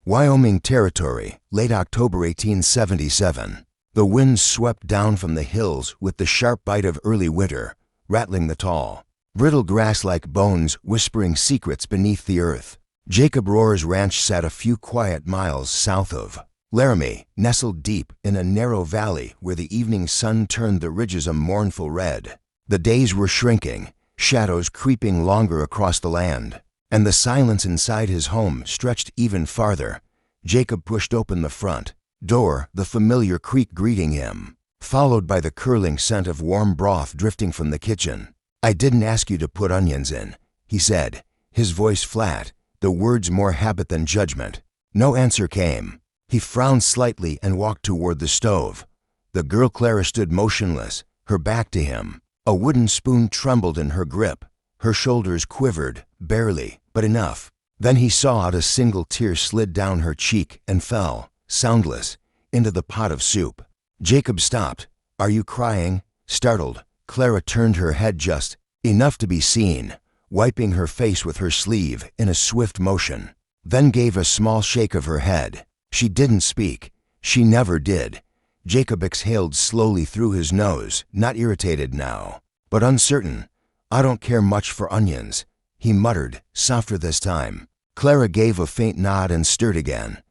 Wyoming Territory, late October 1877. The wind swept down from the hills with the sharp bite of early winter, rattling the tall, brittle grass like bones whispering secrets beneath the earth. Jacob Rohr's ranch sat a few quiet miles south of Laramie, nestled deep in a narrow valley where the evening sun turned the ridges a mournful red. The days were shrinking, shadows creeping longer across the land, and the silence inside his home stretched even farther. Jacob pushed open the front door, the familiar creak greeting him, followed by the curling scent of warm broth drifting from the kitchen. "I didn't ask you to put onions in," he said, his voice flat, the words more habit than judgment. No answer came. He frowned slightly and walked toward the stove. The girl Clara stood motionless, her back to him. A wooden spoon trembled in her grip. Her shoulders quivered, barely, but enough. Then he saw how a single tear slid down her cheek and fell, soundless, into the pot of soup. Jacob stopped. "Are you crying?" Startled, Clara turned her head just enough to be seen, wiping her face with her sleeve in a swift motion, then gave a small shake of her head. She didn't speak. She never did. Jacob exhaled slowly through his nose, not irritated now, but uncertain. "I don't care much for onions," he muttered, softer this time. Clara gave a faint nod and stirred again.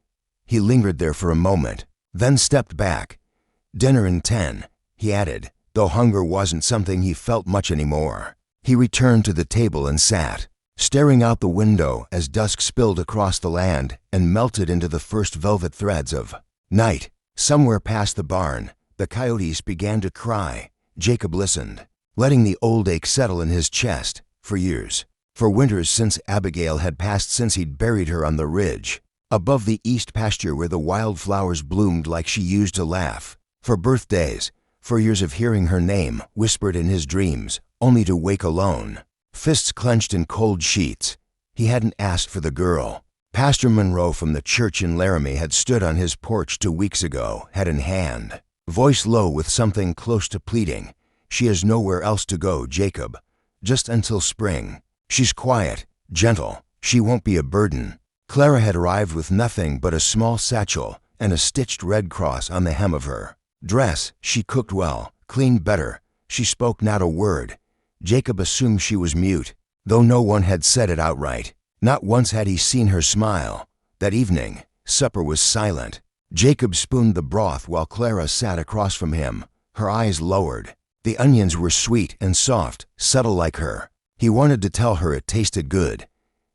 He lingered there for a moment, then stepped back. "Dinner in 10, he added, though hunger wasn't something he felt much anymore. He returned to the table and sat, staring out the window as dusk spilled across the land and melted into the first velvet threads of night. Somewhere past the barn, the coyotes began to cry. Jacob listened, letting the old ache settle in his chest. For years, for winters since Abigail had passed, since he'd buried her on the ridge, above the east pasture where the wildflowers bloomed like she used to laugh. For birthdays, for years of hearing her name whispered in his dreams, only to wake alone, fists clenched in cold sheets. He hadn't asked for the girl. Pastor Monroe from the church in Laramie had stood on his porch 2 weeks ago, head in hand, voice low with something close to pleading. "She has nowhere else to go, Jacob. Just until spring. She's quiet, gentle. She won't be a burden." Clara had arrived with nothing but a small satchel and a stitched red cross on the hem of her dress. She cooked well, cleaned better. She spoke not a word. Jacob assumed she was mute, though no one had said it outright. Not once had he seen her smile. That evening, supper was silent. Jacob spooned the broth while Clara sat across from him, her eyes lowered. The onions were sweet and soft, subtle like her. He wanted to tell her it tasted good.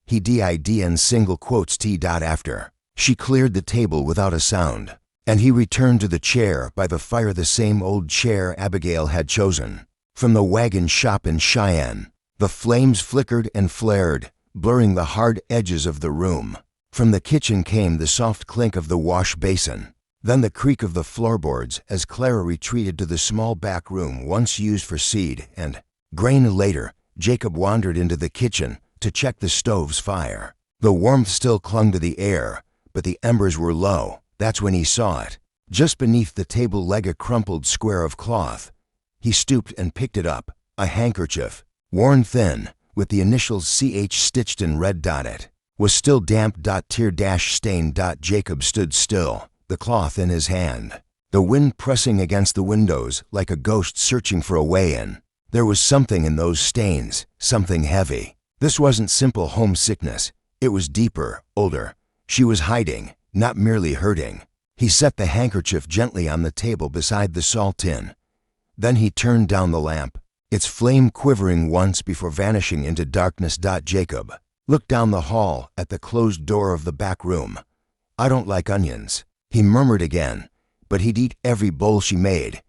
He did in single quotes t. after. She cleared the table without a sound, and he returned to the chair by the fire, the same old chair Abigail had chosen from the wagon shop in Cheyenne. The flames flickered and flared, blurring the hard edges of the room. From the kitchen came the soft clink of the wash basin, then the creak of the floorboards as Clara retreated to the small back room once used for seed and grain. Later, Jacob wandered into the kitchen to check the stove's fire. The warmth still clung to the air, but the embers were low. That's when he saw it. Just beneath the table lay a crumpled square of cloth. He stooped and picked it up, a handkerchief, worn thin, with the initials CH stitched in red. It was still damp. Tear-stained. Jacob stood still, the cloth in his hand, the wind pressing against the windows like a ghost searching for a way in. There was something in those stains, something heavy. This wasn't simple homesickness. It was deeper, older. She was hiding, not merely hurting. He set the handkerchief gently on the table beside the salt tin. Then he turned down the lamp, its flame quivering once before vanishing into darkness. Jacob looked down the hall at the closed door of the back room. "I don't like onions," he murmured again, but he'd eat every bowl she made.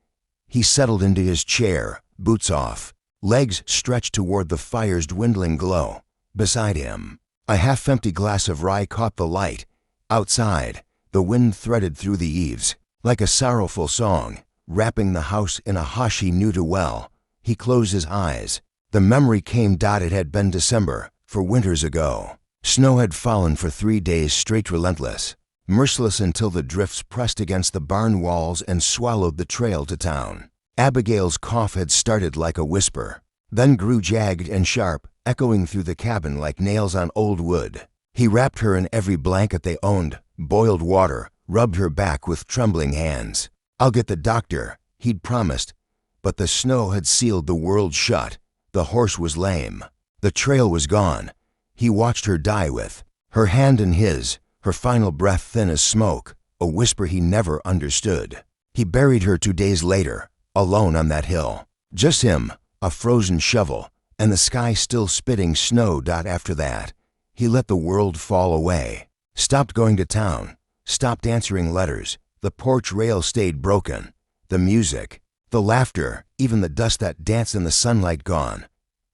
He settled into his chair, boots off, legs stretched toward the fire's dwindling glow. Beside him, a half-empty glass of rye caught the light. Outside, the wind threaded through the eaves like a sorrowful song, wrapping the house in a hush he knew too well. He closed his eyes. The memory came. It had been December, 4 winters ago. Snow had fallen for 3 days straight, relentless, merciless, until the drifts pressed against the barn walls and swallowed the trail to town. Abigail's cough had started like a whisper, then grew jagged and sharp, echoing through the cabin like nails on old wood. He wrapped her in every blanket they owned, boiled water, rubbed her back with trembling hands. "I'll get the doctor," he'd promised. But the snow had sealed the world shut. The horse was lame. The trail was gone. He watched her die with her hand in his, her final breath thin as smoke, a whisper he never understood. He buried her 2 days later, alone on that hill. Just him, a frozen shovel, and the sky still spitting snow. After that, he let the world fall away. Stopped going to town, stopped answering letters. The porch rail stayed broken. The music, the laughter, even the dust that danced in the sunlight gone.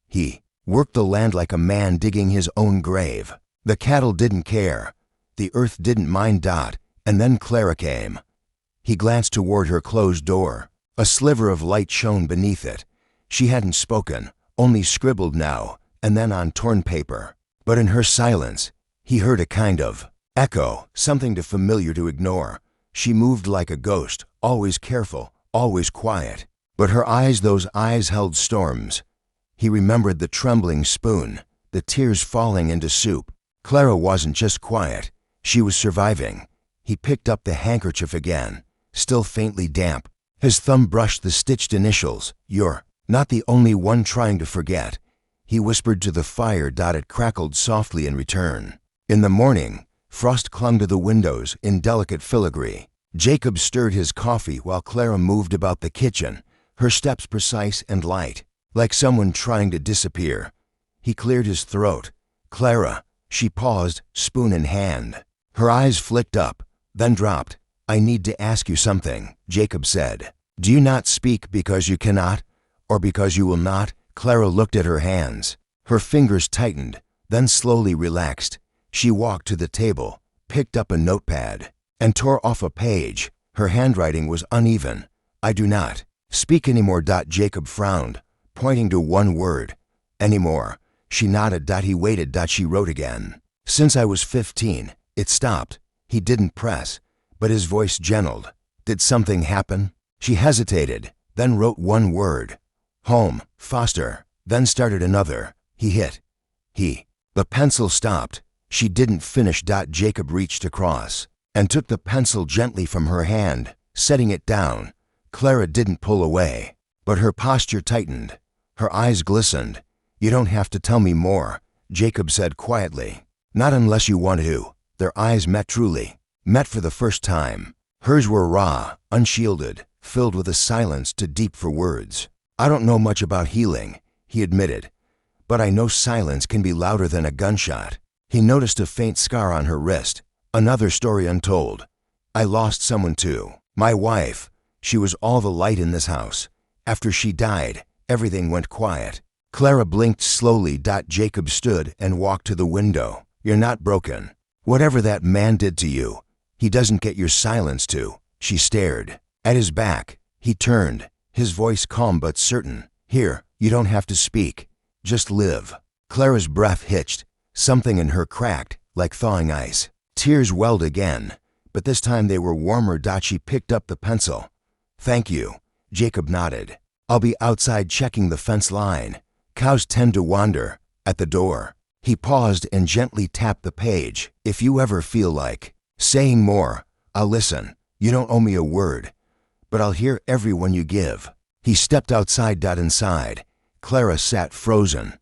He worked the land like a man digging his own grave. The cattle didn't care. The earth didn't mind. And then Clara came. He glanced toward her closed door. A sliver of light shone beneath it. She hadn't spoken, only scribbled now and then on torn paper. But in her silence, he heard a kind of echo, something too familiar to ignore. She moved like a ghost, always careful, always quiet. But her eyes, those eyes held storms. He remembered the trembling spoon, the tears falling into soup. Clara wasn't just quiet. She was surviving. He picked up the handkerchief again, still faintly damp. His thumb brushed the stitched initials. "You're not the only one trying to forget," he whispered to the fire. It crackled softly in return. In the morning, frost clung to the windows in delicate filigree. Jacob stirred his coffee while Clara moved about the kitchen, her steps precise and light, like someone trying to disappear. He cleared his throat. "Clara." She paused, spoon in hand. Her eyes flicked up, then dropped. "I need to ask you something," Jacob said. "Do you not speak because you cannot, or because you will not?" Clara looked at her hands. Her fingers tightened, then slowly relaxed. She walked to the table, picked up a notepad, and tore off a page. Her handwriting was uneven. "I do not speak anymore." Jacob frowned, pointing to one word. "Anymore." She nodded. He waited. She wrote again. "Since I was 15. It stopped." He didn't press, but his voice gentled. "Did something happen?" She hesitated, then wrote one word. "Home, Foster." Then started another. He hit. The pencil stopped. She didn't finish. Jacob reached across and took the pencil gently from her hand, setting it down. Clara didn't pull away, but her posture tightened. Her eyes glistened. "You don't have to tell me more," Jacob said quietly. "Not unless you want to." Their eyes met for the first time. Hers were raw, unshielded, filled with a silence too deep for words. "I don't know much about healing," he admitted, "but I know silence can be louder than a gunshot." He noticed a faint scar on her wrist. Another story untold. "I lost someone too. My wife. She was all the light in this house. After she died, everything went quiet." Clara blinked slowly. Jacob stood and walked to the window. "You're not broken. Whatever that man did to you, he doesn't get your silence to." She stared. At his back, he turned, his voice calm but certain. "Here, you don't have to speak. Just live." Clara's breath hitched. Something in her cracked, like thawing ice. Tears welled again, but this time they were warmer. She picked up the pencil. "Thank you." Jacob nodded. "I'll be outside checking the fence line. Cows tend to wander." At the door, he paused and gently tapped the page. "If you ever feel like saying more, I'll listen. You don't owe me a word, but I'll hear every one you give." He stepped outside. Inside, Clara sat frozen.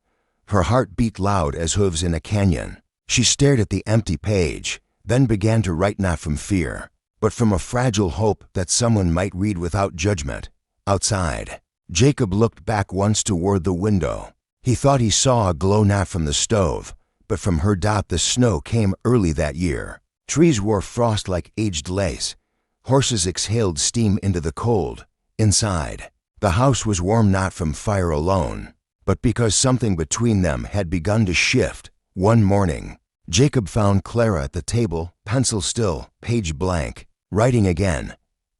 Her heart beat loud as hooves in a canyon. She stared at the empty page, then began to write, not from fear, but from a fragile hope that someone might read without judgment. Outside, Jacob looked back once toward the window. He thought he saw a glow, not from the stove, but from her. The snow came early that year. Trees wore frost like aged lace. Horses exhaled steam into the cold. Inside, the house was warm, not from fire alone, but because something between them had begun to shift. One morning, Jacob found Clara at the table, pencil still, page blank, writing again.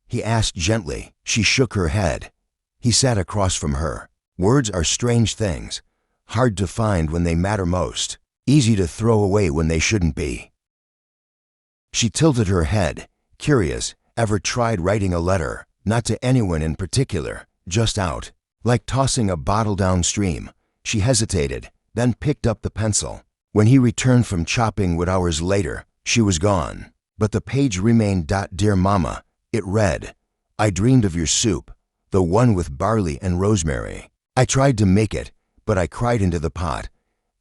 He asked gently. She shook her head. He sat across from her. "Words are strange things, hard to find when they matter most, easy to throw away when they shouldn't be." She tilted her head, curious. "Ever tried writing a letter? Not to anyone in particular, just out, like tossing a bottle downstream." She hesitated, then picked up the pencil. When he returned from chopping wood hours later, she was gone. But the page remained. Dear Mama, it read, I dreamed of your soup, the one with barley and rosemary. I tried to make it, but I cried into the pot.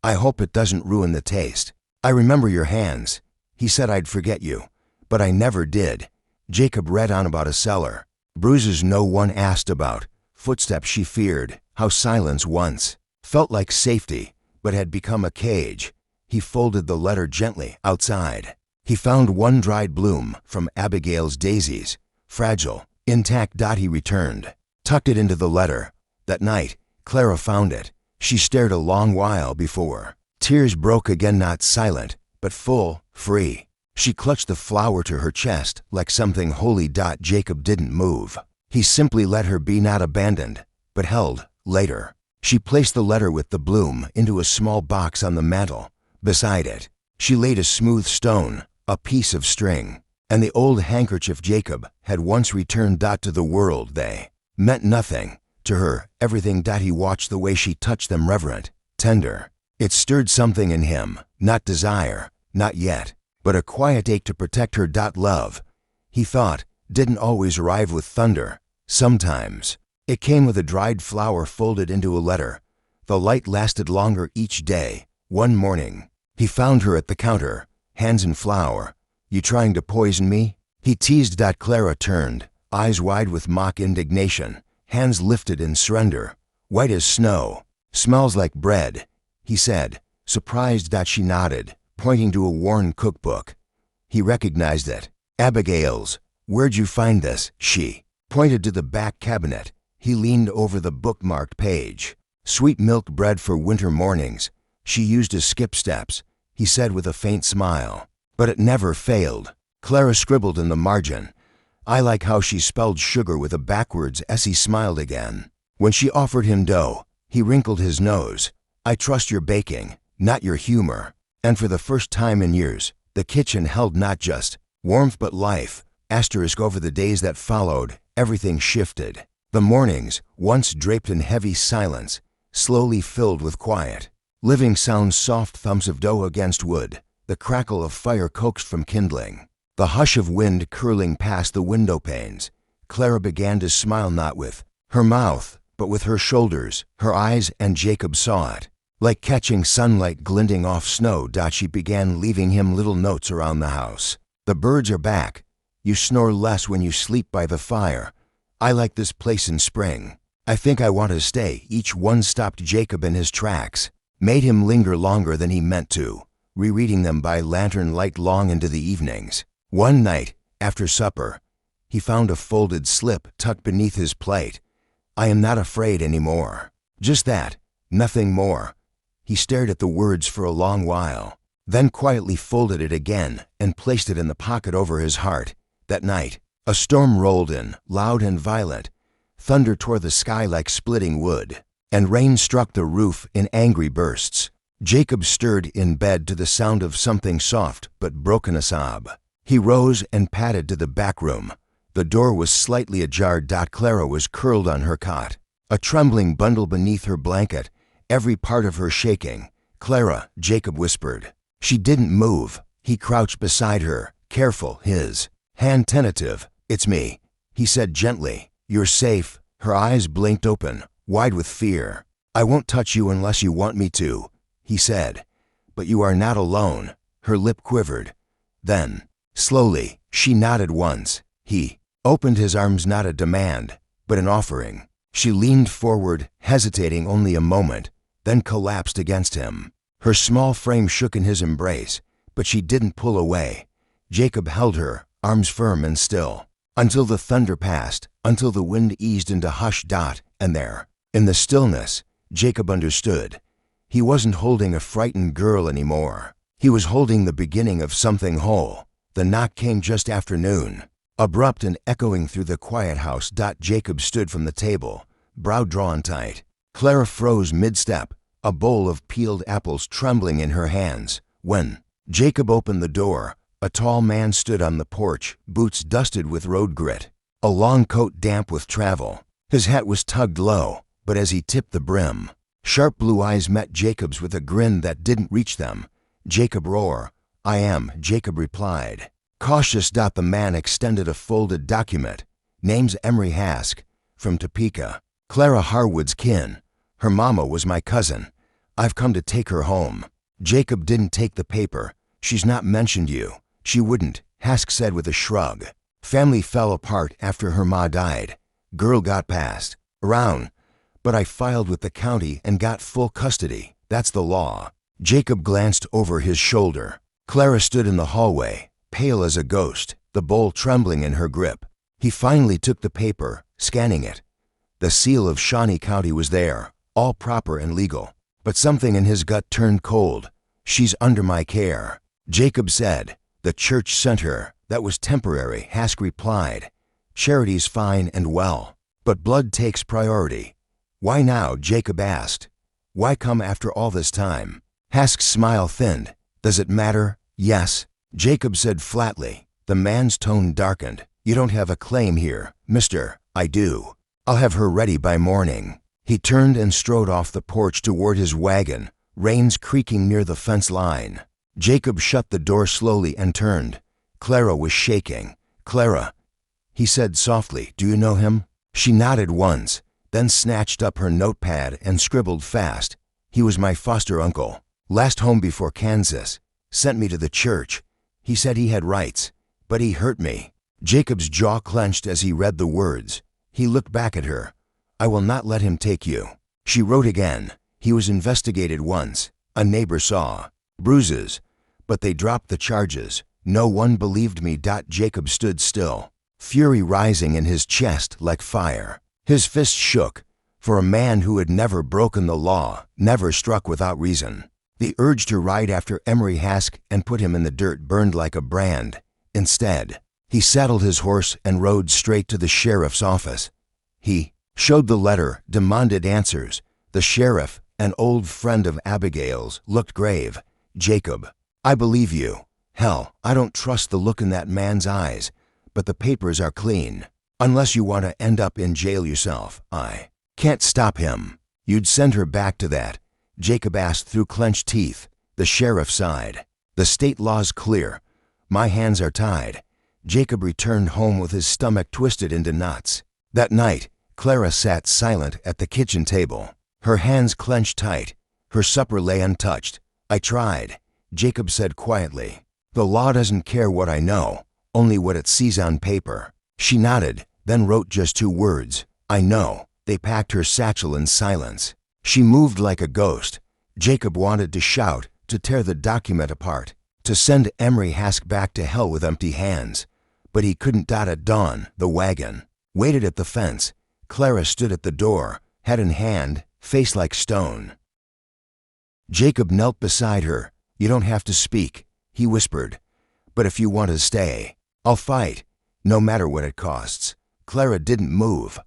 I hope it doesn't ruin the taste. I remember your hands. He said I'd forget you, but I never did. Jacob read on about a cellar. Bruises no one asked about, footsteps she feared, how silence once felt like safety, but had become a cage. He folded the letter gently outside. He found one dried bloom from Abigail's daisies, fragile, intact. He returned, tucked it into the letter. That night, Clara found it. She stared a long while before tears broke again, not silent, but full, free. She clutched the flower to her chest like something holy. Jacob didn't move. He simply let her be, not abandoned, but held. Later, she placed the letter with the bloom into a small box on the mantel. Beside it, she laid a smooth stone, a piece of string, and the old handkerchief Jacob had once returned. To the world they meant nothing. To her, everything. He watched the way she touched them, reverent, tender. It stirred something in him, not desire, not yet, but a quiet ache to protect her. Love, he thought, didn't always arrive with thunder. Sometimes it came with a dried flower folded into a letter. The light lasted longer each day. One morning, he found her at the counter, hands in flour. You trying to poison me? He teased. Clara turned, eyes wide with mock indignation, hands lifted in surrender. White as snow. Smells like bread, he said, surprised. She nodded, pointing to a worn cookbook. He recognized it. Abigail's. Where'd you find this? She pointed to the back cabinet. He leaned over the bookmarked page. Sweet milk bread for winter mornings. She used to skip steps, he said with a faint smile. But it never failed. Clara scribbled in the margin. I like how she spelled sugar with a backwards S. He smiled again. When she offered him dough, he wrinkled his nose. I trust your baking, not your humor. And for the first time in years, the kitchen held not just warmth but life. Asterisk over the days that followed, everything shifted. The mornings, once draped in heavy silence, slowly filled with quiet. Living sounds, soft thumps of dough against wood, the crackle of fire coaxed from kindling, the hush of wind curling past the window panes. Clara began to smile, not with her mouth, but with her shoulders, her eyes, and Jacob saw it. Like catching sunlight glinting off snow. She began leaving him little notes around the house. The birds are back. You snore less when you sleep by the fire. I like this place in spring. I think I want to stay. Each one stopped Jacob in his tracks, made him linger longer than he meant to, rereading them by lantern light long into the evenings. One night, after supper, he found a folded slip tucked beneath his plate. I am not afraid anymore. Just that, nothing more. He stared at the words for a long while, then quietly folded it again and placed it in the pocket over his heart. That night, a storm rolled in, loud and violent. Thunder tore the sky like splitting wood, and rain struck the roof in angry bursts. Jacob stirred in bed to the sound of something soft but broken, a sob. He rose and padded to the back room. The door was slightly ajar. Clara was curled on her cot, a trembling bundle beneath her blanket, every part of her shaking. Clara, Jacob whispered. She didn't move. He crouched beside her, careful, his hand tentative. It's me, he said gently. You're safe. Her eyes blinked open, wide with fear. I won't touch you unless you want me to, he said. But you are not alone. Her lip quivered. Then, slowly, she nodded once. He opened his arms, not a demand, but an offering. She leaned forward, hesitating only a moment, then collapsed against him. Her small frame shook in his embrace, but she didn't pull away. Jacob held her, arms firm and still, until the thunder passed, until the wind eased into hush. And there, in the stillness, Jacob understood. He wasn't holding a frightened girl anymore. He was holding the beginning of something whole. The knock came just after noon, abrupt and echoing through the quiet house. Jacob stood from the table, brow drawn tight. Clara froze mid-step, a bowl of peeled apples trembling in her hands. When Jacob opened the door, a tall man stood on the porch, boots dusted with road grit, a long coat damp with travel. His hat was tugged low, but as he tipped the brim, sharp blue eyes met Jacob's with a grin that didn't reach them. Jacob roared. I am, Jacob replied. Cautious. The man extended a folded document. Name's Emery Hask, from Topeka. Clara Harwood's kin. Her mama was my cousin. I've come to take her home. Jacob didn't take the paper. She's not mentioned you. She wouldn't, Hask said with a shrug. Family fell apart after her ma died. Girl got passed around, but I filed with the county and got full custody. That's the law. Jacob glanced over his shoulder. Clara stood in the hallway, pale as a ghost, the bowl trembling in her grip. He finally took the paper, scanning it. The seal of Shawnee County was there, all proper and legal. But something in his gut turned cold. She's under my care. Jacob said, the church sent her. That was temporary, Hask replied. Charity's fine and well, but blood takes priority. Why now? Jacob asked. Why come after all this time? Hask's smile thinned. Does it matter? Yes, Jacob said flatly. The man's tone darkened. You don't have a claim here, mister. I do. I'll have her ready by morning. He turned and strode off the porch toward his wagon, reins creaking near the fence line. Jacob shut the door slowly and turned. Clara was shaking. Clara, he said softly, do you know him? She nodded once, then snatched up her notepad and scribbled fast. He was my foster uncle. Last home before Kansas. Sent me to the church. He said he had rights, but he hurt me. Jacob's jaw clenched as he read the words. He looked back at her. I will not let him take you. She wrote again. He was investigated once. A neighbor saw bruises, but they dropped the charges. No one believed me. Jacob stood still, fury rising in his chest like fire. His fist shook. For a man who had never broken the law, never struck without reason. The urge to ride after Emery Hask and put him in the dirt burned like a brand. Instead, he saddled his horse and rode straight to the sheriff's office. He showed the letter, demanded answers. The sheriff, an old friend of Abigail's, looked grave. Jacob, I believe you. Hell, I don't trust the look in that man's eyes, but the papers are clean. Unless you want to end up in jail yourself, I can't stop him. You'd send her back to that? Jacob asked through clenched teeth. The sheriff sighed. The state law's clear. My hands are tied. Jacob returned home with his stomach twisted into knots. That night, Clara sat silent at the kitchen table. Her hands clenched tight. Her supper lay untouched. I tried, Jacob said quietly. The law doesn't care what I know, only what it sees on paper. She nodded, then wrote just 2 words. I know. They packed her satchel in silence. She moved like a ghost. Jacob wanted to shout, to tear the document apart, to send Emery Hask back to hell with empty hands. But he couldn't. At dawn, the wagon waited at the fence. Clara stood at the door, head in hand, face like stone. Jacob knelt beside her. You don't have to speak, he whispered. But if you want to stay, I'll fight, no matter what it costs. Clara didn't move.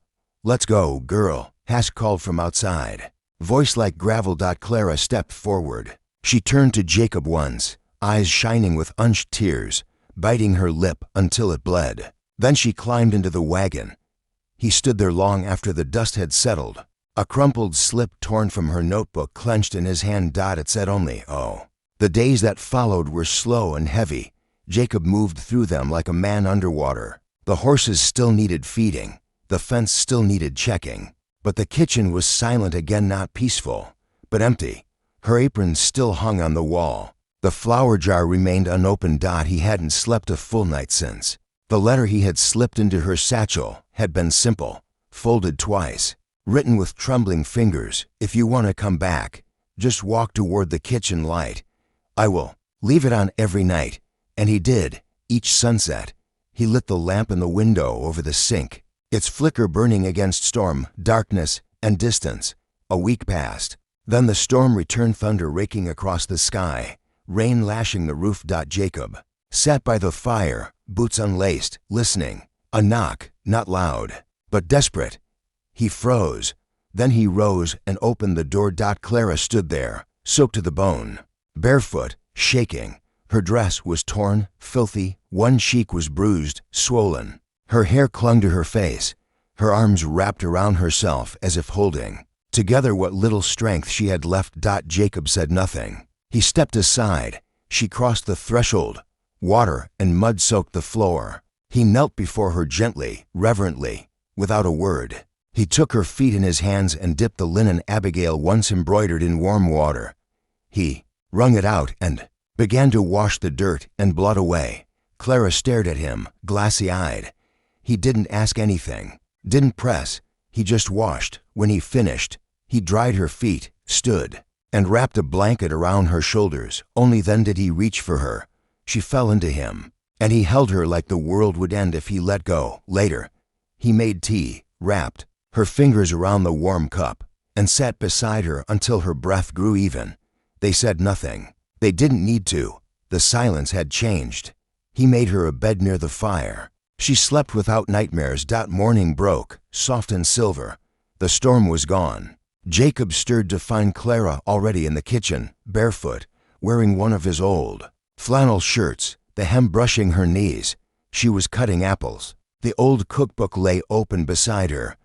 Let's go, girl, Hask called from outside. Voice like gravel. Clara stepped forward. She turned to Jacob once, eyes shining with unshed tears, biting her lip until it bled. Then she climbed into the wagon. He stood there long after the dust had settled. A crumpled slip torn from her notebook clenched in his hand. It said only, oh. The days that followed were slow and heavy. Jacob moved through them like a man underwater. The horses still needed feeding. The fence still needed checking. But the kitchen was silent again, not peaceful, but empty. Her apron still hung on the wall. The flour jar remained unopened. He hadn't slept a full night since. The letter he had slipped into her satchel had been simple, folded twice, written with trembling fingers. If you want to come back, just walk toward the kitchen light. I will leave it on every night. And he did. Each sunset, he lit the lamp in the window over the sink, its flicker burning against storm, darkness, and distance. A week passed. Then the storm returned, thunder raking across the sky, rain lashing the roof. Jacob sat by the fire, boots unlaced, listening. A knock, not loud, but desperate. He froze. Then he rose and opened the door. Clara stood there, soaked to the bone, barefoot, shaking. Her dress was torn, filthy. One cheek was bruised, swollen. Her hair clung to her face. Her arms wrapped around herself as if holding together what little strength she had left. Jacob said nothing. He stepped aside. She crossed the threshold. Water and mud soaked the floor. He knelt before her gently, reverently, without a word. He took her feet in his hands and dipped the linen Abigail once embroidered in warm water. He wrung it out and began to wash the dirt and blood away. Clara stared at him, glassy-eyed. He didn't ask anything, didn't press. He just washed. When he finished, he dried her feet, stood, and wrapped a blanket around her shoulders. Only then did he reach for her. She fell into him, and he held her like the world would end if he let go. Later, he made tea, wrapped her fingers around the warm cup, and sat beside her until her breath grew even. They said nothing. They didn't need to. The silence had changed. He made her a bed near the fire. She slept without nightmares. Morning broke, soft and silver. The storm was gone. Jacob stirred to find Clara already in the kitchen, barefoot, wearing one of his old flannel shirts, the hem brushing her knees. She was cutting apples. The old cookbook lay open beside her.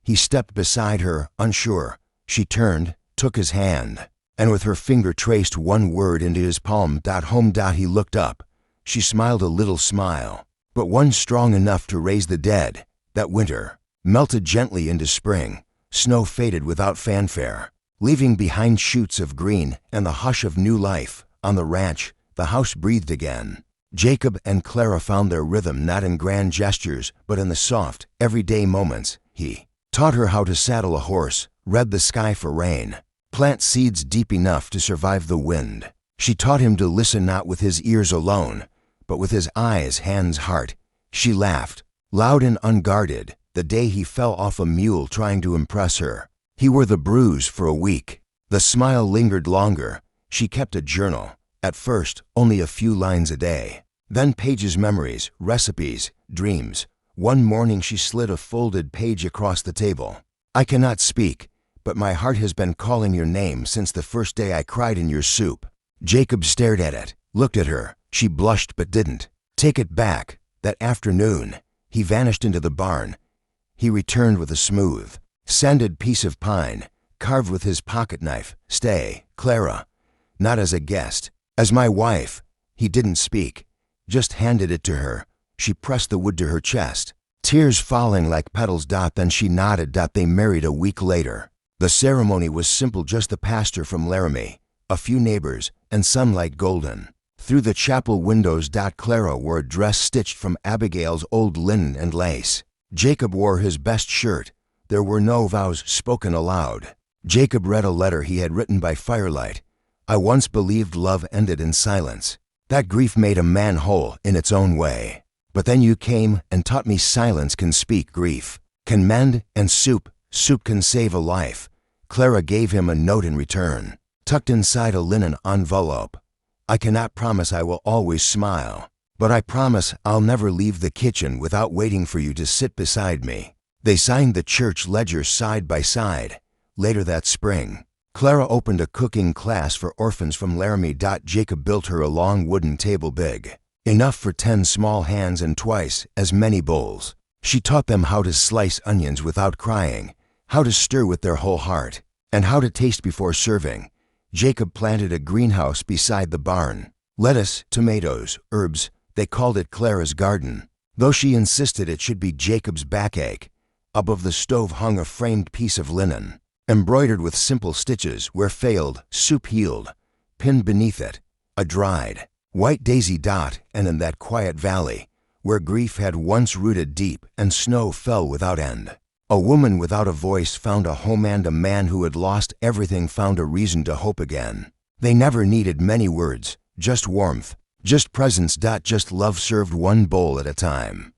He stepped beside her, unsure. She turned, took his hand, and with her finger traced one word into his palm. Home. He looked up. She smiled a little smile, but one strong enough to raise the dead. That winter melted gently into spring. Snow faded without fanfare, leaving behind shoots of green and the hush of new life. On the ranch, the house breathed again. Jacob and Clara found their rhythm not in grand gestures, but in the soft, everyday moments. He taught her how to saddle a horse, read the sky for rain, plant seeds deep enough to survive the wind. She taught him to listen not with his ears alone, but with his eyes, hands, heart. She laughed, loud and unguarded, the day he fell off a mule trying to impress her. He wore the bruise for a week. The smile lingered longer. She kept a journal. At first, only a few lines a day. Then pages, memories, recipes, dreams. One morning she slid a folded page across the table. I cannot speak, but my heart has been calling your name since the first day I cried in your soup. Jacob stared at it, looked at her. She blushed but didn't take it back. That afternoon, he vanished into the barn. He returned with a smooth, sanded piece of pine, carved with his pocket knife. Stay, Clara. Not as a guest, as my wife. He didn't speak, just handed it to her. She pressed the wood to her chest, tears falling like petals. Then she nodded. They married a week later. The ceremony was simple, just the pastor from Laramie, a few neighbors, and sunlight golden through the chapel windows. Clara wore a dress stitched from Abigail's old linen and lace. Jacob wore his best shirt. There were no vows spoken aloud. Jacob read a letter he had written by firelight. I once believed love ended in silence. That grief made a man whole in its own way. But then you came and taught me silence can speak, grief can mend, and soup can save a life. Clara gave him a note in return, tucked inside a linen envelope. I cannot promise I will always smile, but I promise I'll never leave the kitchen without waiting for you to sit beside me. They signed the church ledger side by side. Later that spring, Clara opened a cooking class for orphans from Laramie. Jacob built her a long wooden table big enough for 10 small hands and twice as many bowls. She taught them how to slice onions without crying, how to stir with their whole heart, and how to taste before serving. Jacob planted a greenhouse beside the barn. Lettuce, tomatoes, herbs. They called it Clara's garden, though she insisted it should be Jacob's backache. Above the stove hung a framed piece of linen, embroidered with simple stitches where failed, soup healed. Pinned beneath it, a dried, white daisy. And in that quiet valley, where grief had once rooted deep and snow fell without end, a woman without a voice found a home, and a man who had lost everything found a reason to hope again. They never needed many words, just warmth, just presence. Just love served one bowl at a time.